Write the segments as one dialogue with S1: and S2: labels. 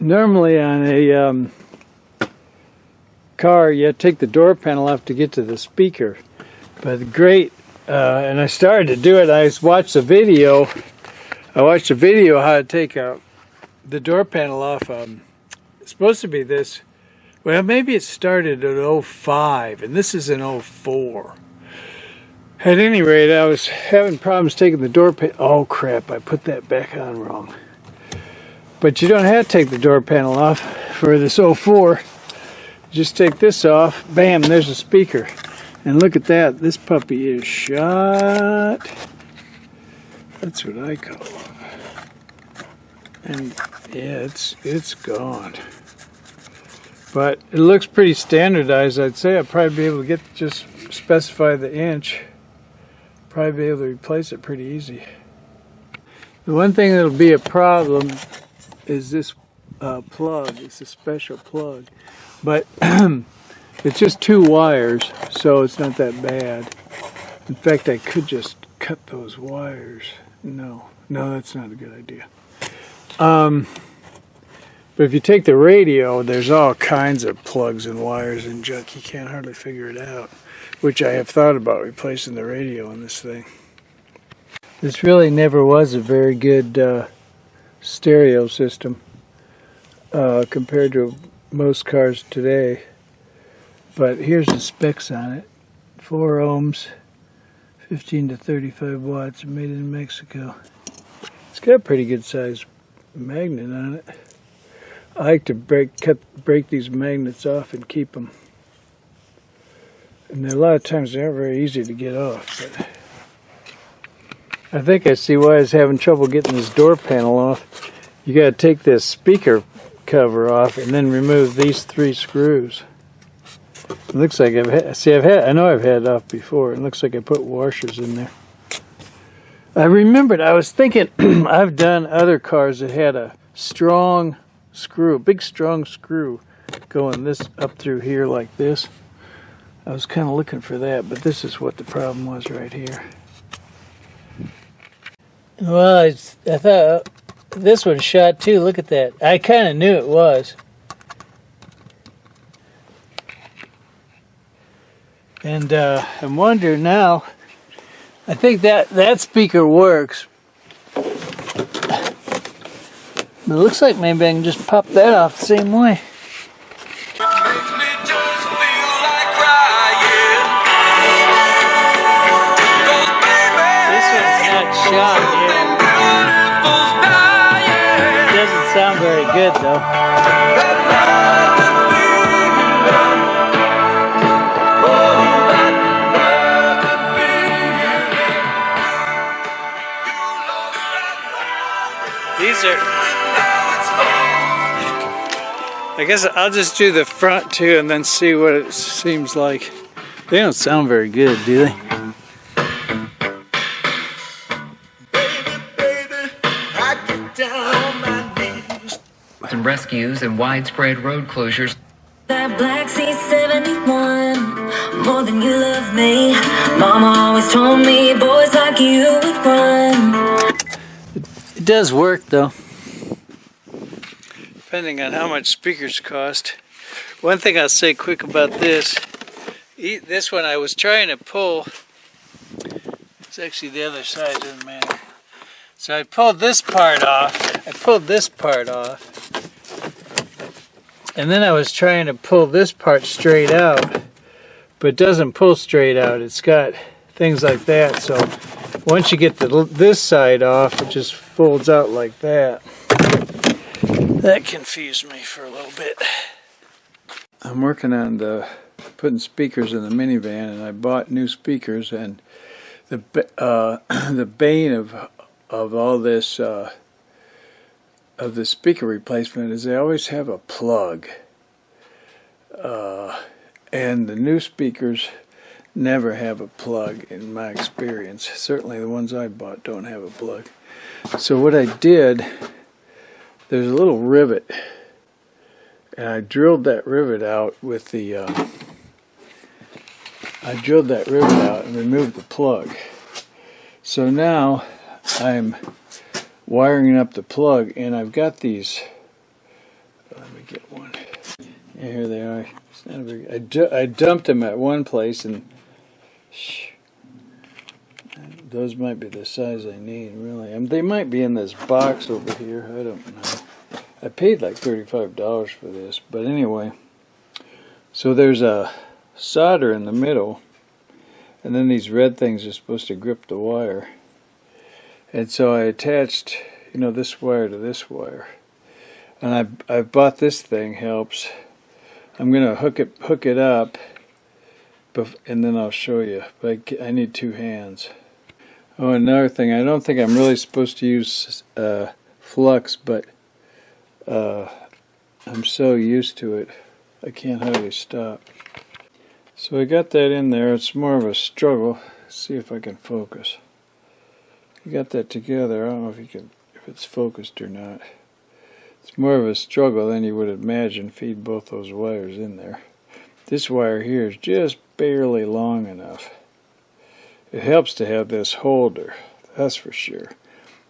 S1: Normally on a car, you take the door panel off to get to the speaker. But great, and I started to do it. I watched a video. I watched a video how to take the door panel off. It's supposed to be this. Well, maybe it started at 05, and this is in 04. At any rate, I was having problems taking the door panel. Oh crap! I put that back on wrong. But you don't have to take the door panel off for this 04. Just take this off. Bam! There's a speaker. And look at that. This puppy is shot. That's what I call it. And yeah, it's gone. But it looks pretty standardized. I'd say I'd probably be able to just specify the inch. Probably be able to replace it pretty easy. The one thing that'll be a problem is this plug. It's a special plug. But it's just 2 wires, so it's not that bad. In fact, I could just cut those wires. No, that's not a good idea. But if you take the radio, there's all kinds of plugs and wires and junk. You can't hardly figure it out, which I have thought about replacing the radio on this thing. This really never was a very good stereo system compared to most cars today. But here's the specs on it. 4 ohms, 15 to 35 watts, made in Mexico. It's got a pretty good size magnet on it. I like to break these magnets off and keep them. And a lot of times they aren't very easy to get off. But I think I see why I was having trouble getting this door panel off. You got to take this speaker cover off and then remove these 3 screws. It looks like I know I've had it off before. It looks like I put washers in there. I remembered, I was thinking, I've done other cars that had a strong screw, a big strong screw going this up through here like this. I was kind of looking for that, but this is what the problem was right here. Well, I thought this one shot too. Look at that. I kind of knew it was. And I'm wondering now, I think that speaker works. But it looks like maybe I can just pop that off the same way. This one's not shot yet. It doesn't sound very good though. These are, I guess I'll just do the front too and then see what it seems like. They don't sound very good, do they?
S2: Some rescues and widespread road closures.
S3: That black C71, more than you love me. Mama always told me boys like you would run.
S1: It does work though, depending on how much speakers cost. One thing I'll say quick about this one I was trying to pull, it's actually the other side, doesn't matter. So I pulled this part off, and then I was trying to pull this part straight out, but it doesn't pull straight out. It's got things like that, so once you get this side off, it just folds out like that. That confused me for a little bit. I'm working on putting speakers in the minivan, and I bought new speakers, and the bane of all this of the speaker replacement is they always have a plug, and the new speakers never have a plug in my experience. Certainly the ones I bought don't have a plug. So what I did, there's a little rivet, and I drilled that rivet out with the and removed the plug. So now I'm wiring up the plug, and I've got these me get one. Yeah, here they are. It's not a big, I dumped them at one place, and those might be the size I need, really. They might be in this box over here. I don't know. I paid like $35 for this, but anyway. So there's a solder in the middle, and then these red things are supposed to grip the wire. And so I attached, you know, this wire to this wire. And I bought this thing, helps. I'm gonna hook it up, and then I'll show you. But I need two hands. Oh, another thing, I don't think I'm really supposed to use flux, but I'm so used to it, I can't hardly stop. So I got that in there. It's more of a struggle. Let's see if I can focus. You got that together. I don't know if it's focused or not. It's more of a struggle than you would imagine. Feed both those wires in there. This wire here is just barely long enough. It helps to have this holder, that's for sure.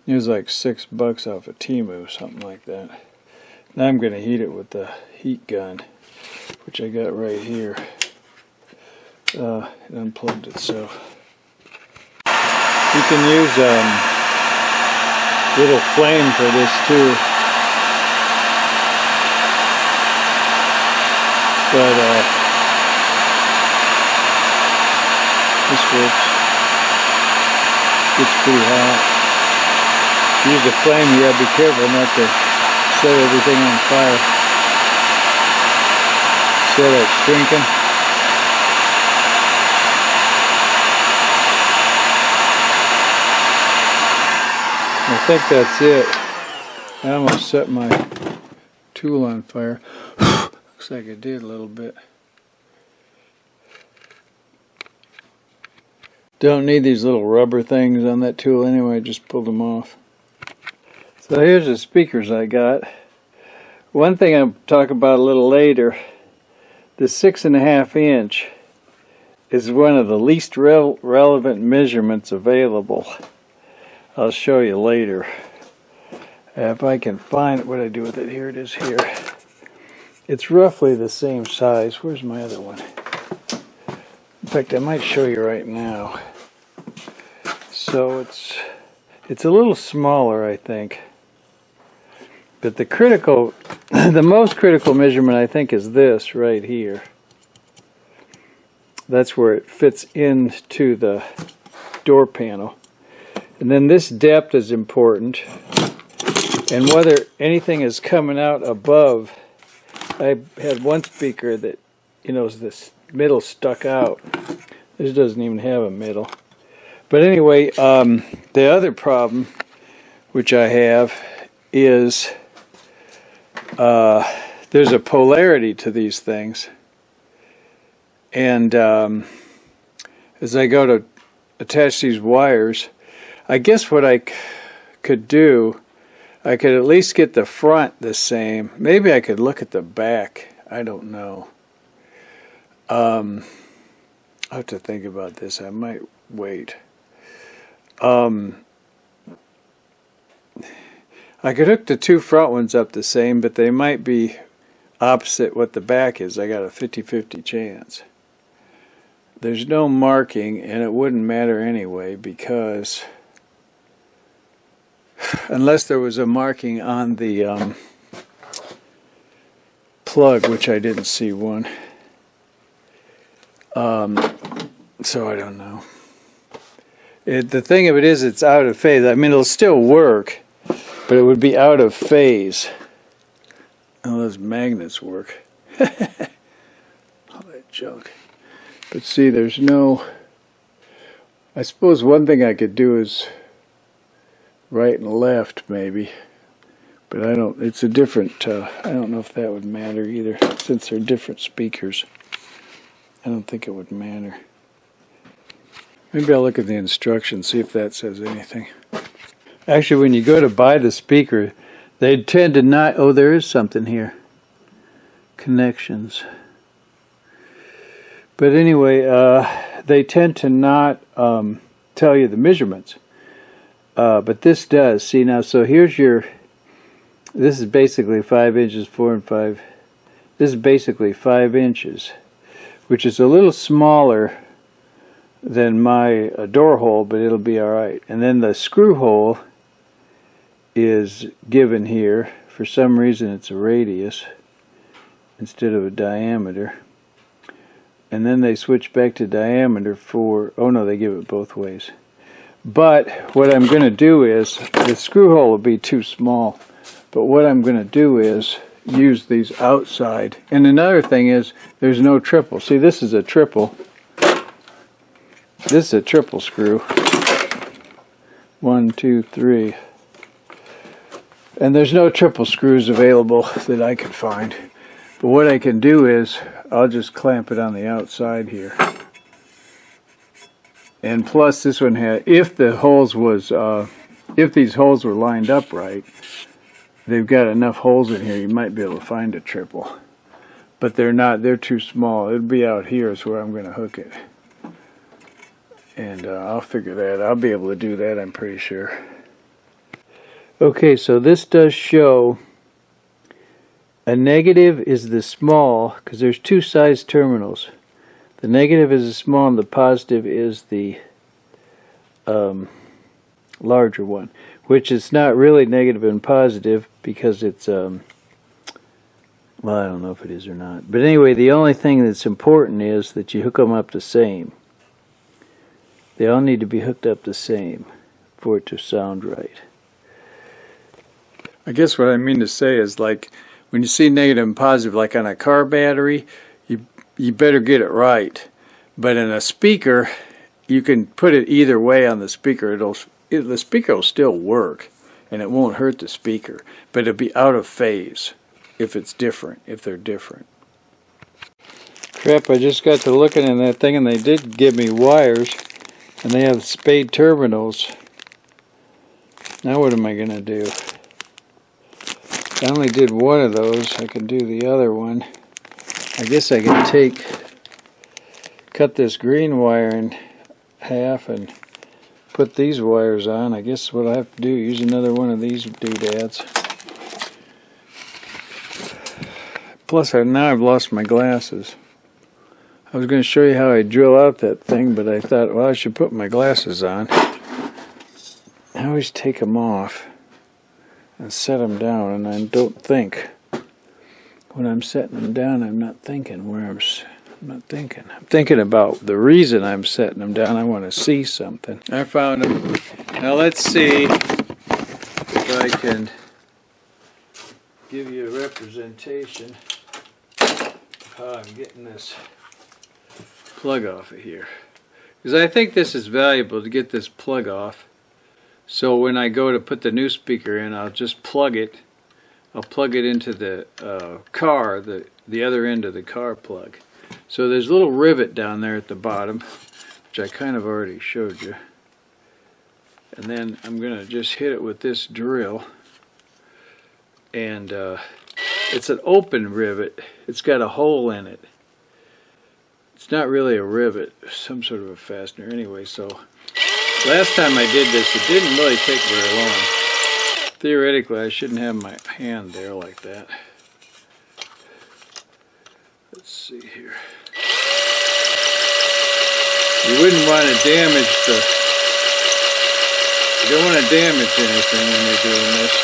S1: It was like $6 off of Temu, something like that. Now I'm going to heat it with the heat gun, which I got right here. It unplugged itself. You can use little flame for this too. But this works. Gets pretty hot. Use the flame, you gotta be careful not to set everything on fire. See how that's shrinking? I think that's it. I almost set my tool on fire. Looks like it did a little bit. Don't need these little rubber things on that tool anyway, just pulled them off. So here's the speakers I got. One thing I'll talk about a little later, the 6.5 inch is one of the least relevant measurements available. I'll show you later. If I can find what I do with it, here it is here. It's roughly the same size. Where's my other one? In fact, I might show you right now. So it's a little smaller, I think. But the most critical measurement, I think, is this right here. That's where it fits into the door panel. And then this depth is important. And whether anything is coming out above. I had one speaker that, you know, this middle stuck out. This doesn't even have a middle. But anyway, the other problem, which I have, is there's a polarity to these things. And as I go to attach these wires, I guess what I could do, I could at least get the front the same. Maybe I could look at the back. I don't know. I'll have to think about this. I might wait. I could hook the two front ones up the same, but they might be opposite what the back is. I got a 50-50 chance. There's no marking, and it wouldn't matter anyway, because unless there was a marking on the plug, which I didn't see one. So I don't know. The thing of it is, it's out of phase. I mean, it'll still work, but it would be out of phase. Oh, those magnets work. All that junk. But see, there's no... I suppose one thing I could do is right and left, maybe. But I don't... It's a different... I don't know if that would matter either, since they're different speakers. I don't think it would matter. Maybe I'll look at the instructions, see if that says anything. Actually, when you go to buy the speaker, they tend to not... Oh, there is something here. Connections. But anyway, they tend to not tell you the measurements. But this does. See now, so here's your This is basically 5 inches, 4 and 5. This is basically 5 inches, which is a little smaller than my door hole, but it'll be alright. And then the screw hole is given here. For some reason it's a radius instead of a diameter. And then they switch back to diameter for, oh no, they give it both ways. But what I'm going to do is, the screw hole will be too small, but what I'm going to do is use these outside. And another thing is, there's no triple. See, this is a triple. This is a triple screw. 1, 2, 3. And there's no triple screws available that I can find. But what I can do is, I'll just clamp it on the outside here. And plus this one had, if the holes was, if these holes were lined up right, they've got enough holes in here, you might be able to find a triple. But they're not, they're too small. It'll be out here is where I'm going to hook it. And I'll figure that. I'll be able to do that, I'm pretty sure. Okay, so this does show a negative is the small, because there's two size terminals. The negative is the small and the positive is the larger one, which is not really negative and positive because it's, well, I don't know if it is or not. But anyway, the only thing that's important is that you hook them up the same. They all need to be hooked up the same for it to sound right. I guess what I mean to say is, like, when you see negative and positive, like on a car battery, you better get it right. But in a speaker, you can put it either way on the speaker. The speaker will still work, and it won't hurt the speaker. But it'll be out of phase if it's different, if they're different. Crap, I just got to looking at that thing, and they did give me wires. And they have spade terminals. Now what am I going to do? I only did one of those. I can do the other one. I guess I can cut this green wire in half and put these wires on. I guess what I have to do is use another one of these doodads. Plus, now I've lost my glasses. I was going to show you how I drill out that thing, but I thought, well, I should put my glasses on. I always take them off and set them down, and I don't think. When I'm setting them down, I'm not thinking where I'm not thinking. I'm thinking about the reason I'm setting them down. I want to see something. I found them. Now let's see if I can give you a representation of how I'm getting this plug off of here, because I think this is valuable to get this plug off, so when I go to put the new speaker in, I'll just plug it. I'll plug it into the car, the other end of the car plug. So there's a little rivet down there at the bottom, which I kind of already showed you, and then I'm going to just hit it with this drill, and it's an open rivet. It's got a hole in it. It's not really a rivet, some sort of a fastener anyway, so last time I did this, it didn't really take very long. Theoretically, I shouldn't have my hand there like that. Let's see here. You wouldn't want to damage you don't want to damage anything when you're doing this.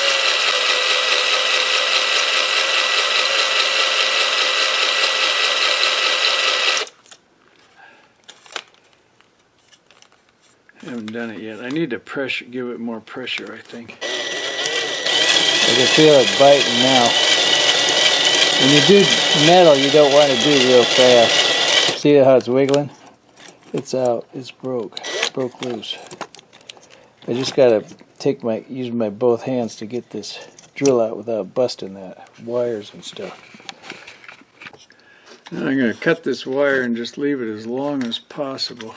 S1: I haven't done it yet. I need to pressure, give it more pressure, I think. I can feel it biting now. When you do metal, you don't want to do real fast. See how it's wiggling? It's out. It's broke. It's broke loose. I just gotta use my both hands to get this drill out without busting that wires and stuff. Now I'm gonna cut this wire and just leave it as long as possible.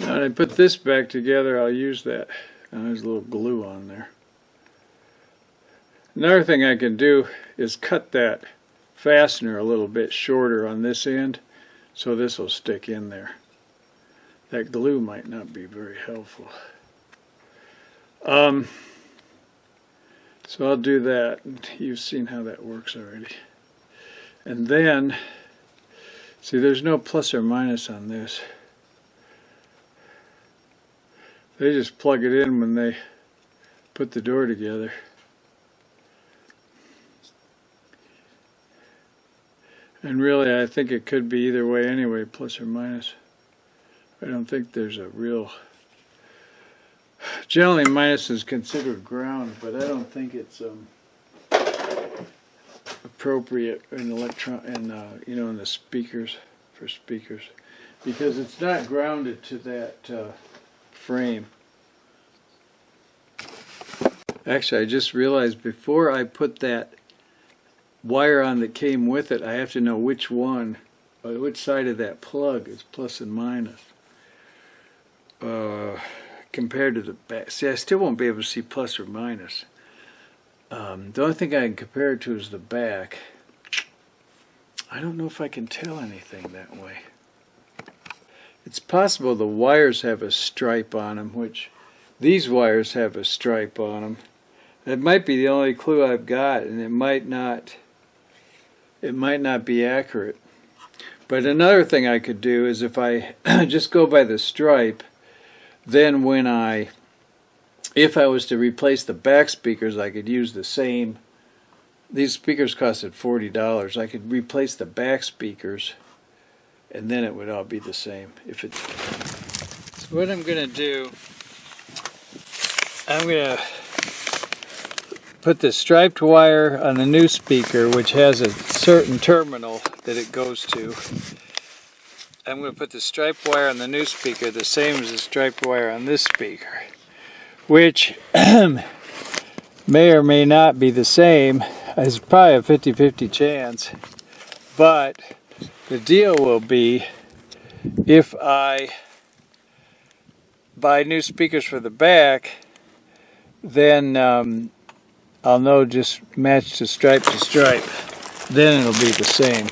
S1: Now when I put this back together, I'll use that. Now there's a little glue on there. Another thing I can do is cut that fastener a little bit shorter on this end, so this will stick in there. That glue might not be very helpful. So I'll do that. You've seen how that works already. And then, see, there's no plus or minus on this. They just plug it in when they put the door together. And really, I think it could be either way anyway, plus or minus. I don't think there's a real... Generally, minus is considered ground, but I don't think it's appropriate in in the speakers, for speakers, because it's not grounded to that frame. Actually, I just realized before I put that wire on that came with it, I have to know which one, or which side of that plug is plus and minus. Compared to the back. See, I still won't be able to see plus or minus. The only thing I can compare it to is the back. I don't know if I can tell anything that way. It's possible the wires have a stripe on them, which these wires have a stripe on them. That might be the only clue I've got, and it might not be accurate. But another thing I could do is if I just go by the stripe, then if I was to replace the back speakers, I could use the same. These speakers costed $40. I could replace the back speakers, and then it would all be the same. So what I'm going to do, I'm going to put the striped wire on the new speaker, which has a certain terminal that it goes to. I'm going to put the striped wire on the new speaker the same as the striped wire on this speaker, which may or may not be the same. It's probably a 50-50 chance, but the deal will be if I buy new speakers for the back, then I'll know just match to stripe, then it'll be the same.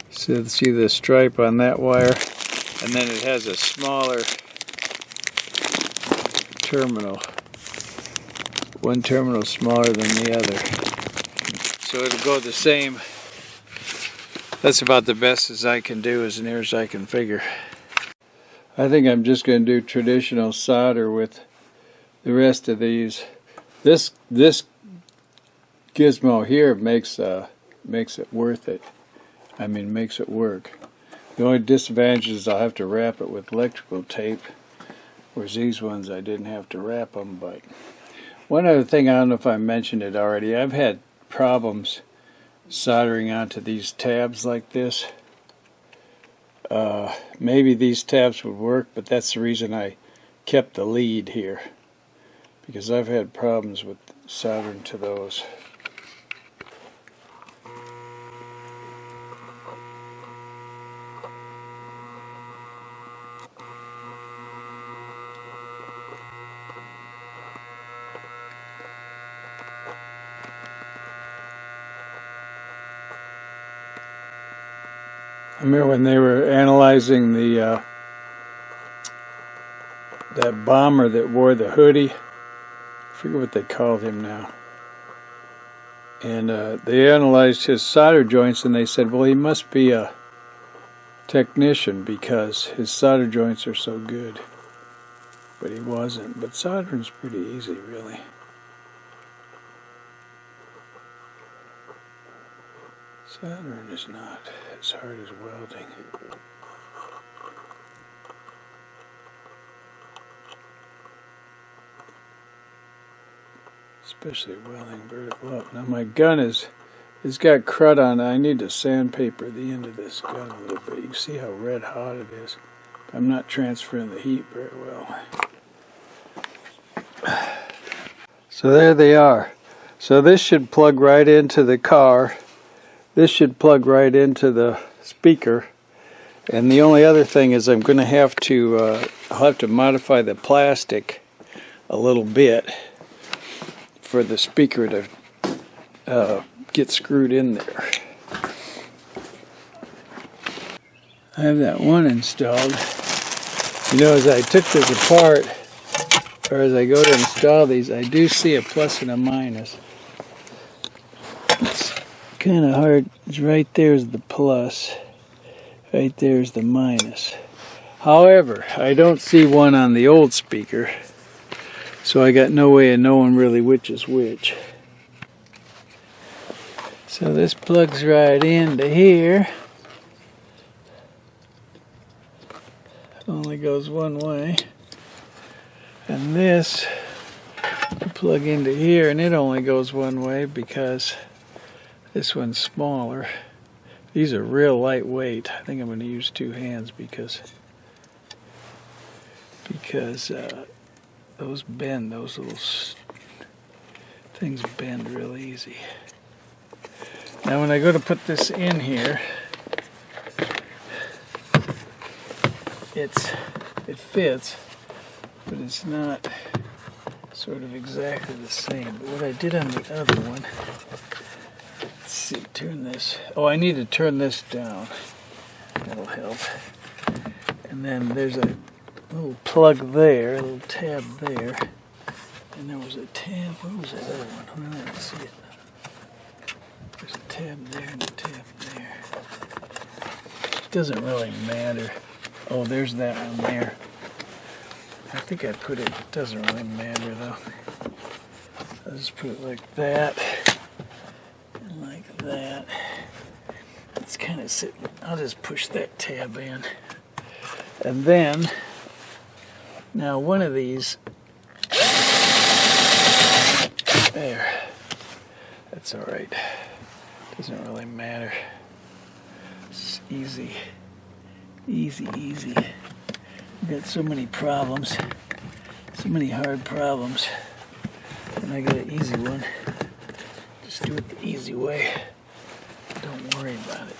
S1: So see the stripe on that wire, and then it has a smaller terminal. One terminal smaller than the other. So it'll go the same. That's about the best as I can do, as near as I can figure. I think I'm just going to do traditional solder with the rest of these. This gizmo here makes it worth it. I mean, makes it work. The only disadvantage is I'll have to wrap it with electrical tape, whereas these ones I didn't have to wrap them. But one other thing, I don't know if I mentioned it already, I've had problems soldering onto these tabs like this. Maybe these tabs would work, but that's the reason I kept the lead here, because I've had problems with soldering to those. I remember when they were analyzing the that bomber that wore the hoodie. I forget what they called him now. And they analyzed his solder joints, and they said, well, he must be a technician because his solder joints are so good. But he wasn't. But soldering's pretty easy, really. Soldering is not as hard as welding. Especially welding vertical up. Now my gun it's got crud on it. I need to sandpaper the end of this gun a little bit. You can see how red hot it is. I'm not transferring the heat very well. So there they are. So this should plug right into the car. this should plug right into the speaker. And the only other thing is I'm going to have to I'll have to modify the plastic a little bit for the speaker to get screwed in there. I have that one installed. You know, as I took this apart, or as I go to install these, I do see a plus and a minus. It's kind of hard. Right there's the plus. Right there's the minus. However, I don't see one on the old speaker, so I got no way of knowing really which is which. So this plugs right into here. Only goes one way. And this you plug into here, and it only goes one way because this one's smaller. These are real lightweight. I think I'm going to use two hands because those bend. Those little things bend real easy. Now when I go to put this in here, it fits, but it's not sort of exactly the same. But what I did on the other one, let's see, turn this. Oh, I need to turn this down. That'll help. And then there's a little plug there, a little tab there. And there was a tab, where was that other one? I don't see it. There's a tab there and a tab there. It doesn't really matter. Oh, there's that one there. I think I put it doesn't really matter though. I'll just put it like that. And like that. It's kind of sitting. I'll just push that tab in. And then, now one of these, there. That's alright. Doesn't really matter. It's easy. Easy, easy. I've got so many problems, so many hard problems, and I got an easy one. Just do it the easy way. Don't worry about it.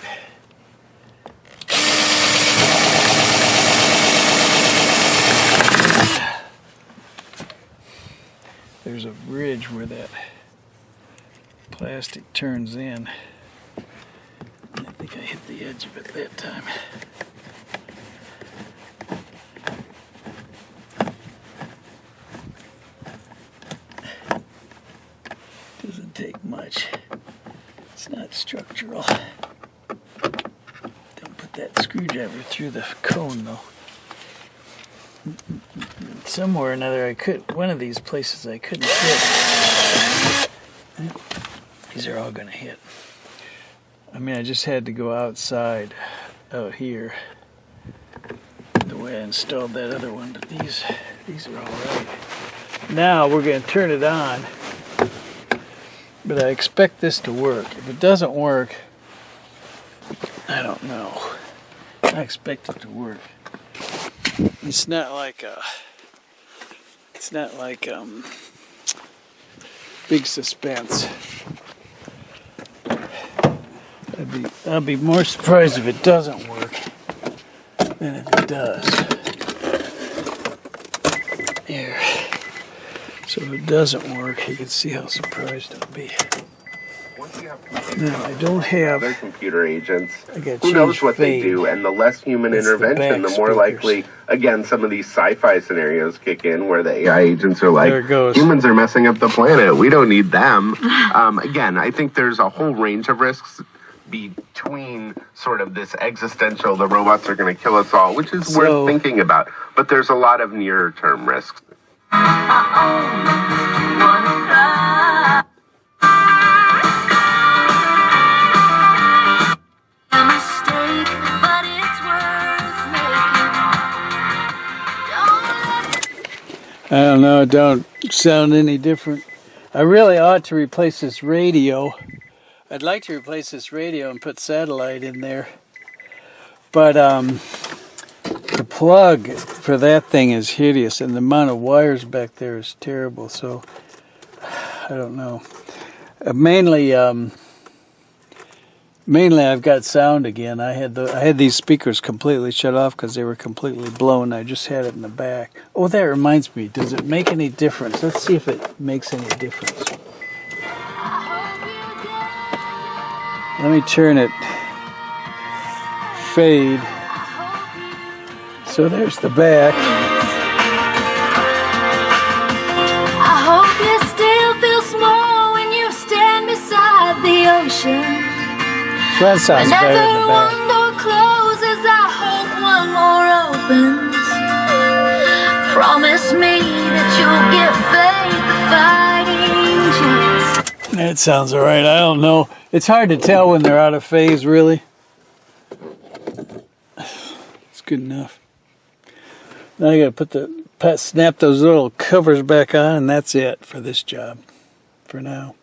S1: There's a ridge where that plastic turns in. I think I hit the edge of it that time. Doesn't take much. It's not structural. Don't put that screwdriver through the cone though. Somewhere or another one of these places I couldn't hit. These are all gonna hit. I mean, I just had to go outside out here the way I installed that other one, but these are all right. Now we're going to turn it on, but I expect this to work. If it doesn't work, I don't know. I expect it to work. It's not like big suspense. I'll be more surprised if it doesn't work than if it does. Here. So if it doesn't work, you can see how surprised I'll be. Now, I don't have
S4: other computer agents.
S1: Who
S4: knows what they do, and the less human intervention, the more likely, again, some of these sci-fi scenarios kick in where the AI agents are like, humans are messing up the planet. We don't need them. Again, I think there's a whole range of risks between sort of this existential, the robots are going to kill us all, which is worth thinking about. But there's a lot of near-term risks.
S1: I don't know, it don't sound any different. I really ought to replace this radio. I'd like to replace this radio and put satellite in there. But the plug for that thing is hideous, and the amount of wires back there is terrible, so I don't know. Mainly Mainly, I've got sound again. I had these speakers completely shut off because they were completely blown. I just had it in the back. Oh, that reminds me. Does it make any difference? Let's see if it makes any difference. Let me turn it fade. So there's the back.
S3: I hope you still feel small when you stand beside the ocean.
S1: So that sounds better in the back.
S3: One door closes, I hope one more opens. Promise me that you'll give faith a fighting chance.
S1: That sounds alright. I don't know. It's hard to tell when they're out of phase, really. It's good enough. Now I gotta snap those little covers back on, and that's it for this job for now.